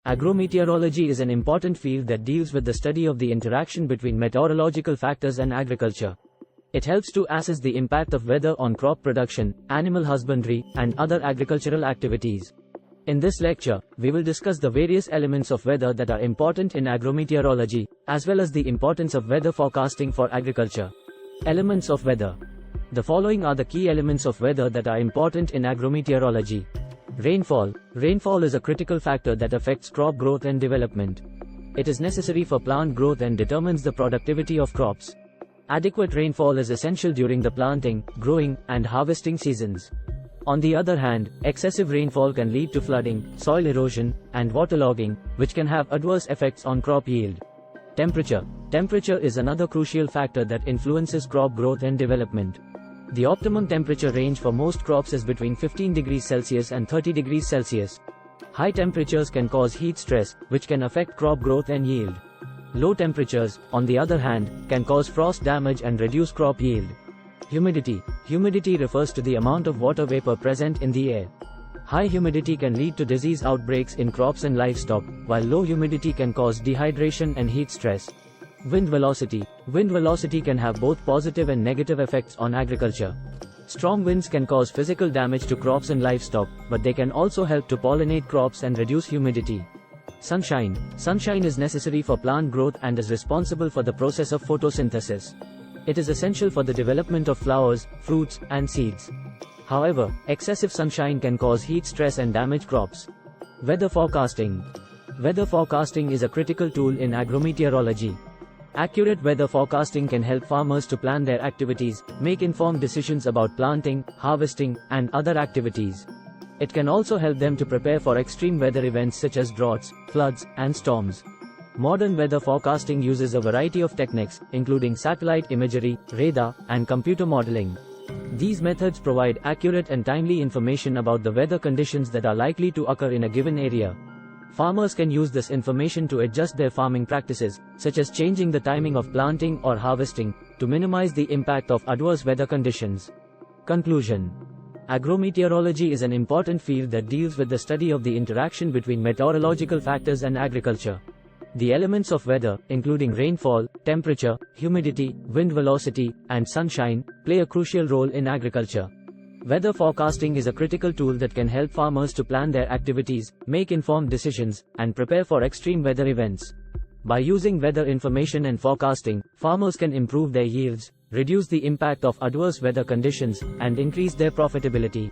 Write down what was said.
Agrometeorology is an important field that deals with the study of the interaction between meteorological factors and agriculture. It helps to assess the impact of weather on crop production, animal husbandry, and other agricultural activities. In this lecture, we will discuss the various elements of weather that are important in agrometeorology, as well as the importance of weather forecasting for agriculture. Elements of weather. The following are the key elements of weather that are important in agrometeorology. Rainfall. Rainfall is a critical factor that affects crop growth and development. It is necessary for plant growth and determines the productivity of crops. Adequate rainfall is essential during the planting, growing, and harvesting seasons. On the other hand, excessive rainfall can lead to flooding, soil erosion, and waterlogging, which can have adverse effects on crop yield. Temperature. Temperature is another crucial factor that influences crop growth and development. The optimum temperature range for most crops is between 15 degrees Celsius and 30 degrees Celsius. High temperatures can cause heat stress, which can affect crop growth and yield. Low temperatures, on the other hand, can cause frost damage and reduce crop yield. Humidity. Humidity refers to the amount of water vapor present in the air. High humidity can lead to disease outbreaks in crops and livestock, while low humidity can cause dehydration and heat stress. Wind velocity. Wind velocity can have both positive and negative effects on agriculture. Strong winds can cause physical damage to crops and livestock, but they can also help to pollinate crops and reduce humidity. Sunshine. Sunshine is necessary for plant growth and is responsible for the process of photosynthesis. It is essential for the development of flowers, fruits, and seeds. However, excessive sunshine can cause heat stress and damage crops. Weather forecasting. Weather forecasting is a critical tool in agrometeorology. Accurate weather forecasting can help farmers to plan their activities, make informed decisions about planting, harvesting, and other activities. It can also help them to prepare for extreme weather events such as droughts, floods, and storms. Modern weather forecasting uses a variety of techniques, including satellite imagery, radar, and computer modeling. These methods provide accurate and timely information about the weather conditions that are likely to occur in a given area. Farmers can use this information to adjust their farming practices, such as changing the timing of planting or harvesting, to minimize the impact of adverse weather conditions. Conclusion. Agrometeorology is an important field that deals with the study of the interaction between meteorological factors and agriculture. The elements of weather, including rainfall, temperature, humidity, wind velocity, and sunshine, play a crucial role in agriculture. Weather forecasting is a critical tool that can help farmers to plan their activities, make informed decisions, and prepare for extreme weather events. By using weather information and forecasting, farmers can improve their yields, reduce the impact of adverse weather conditions, and increase their profitability.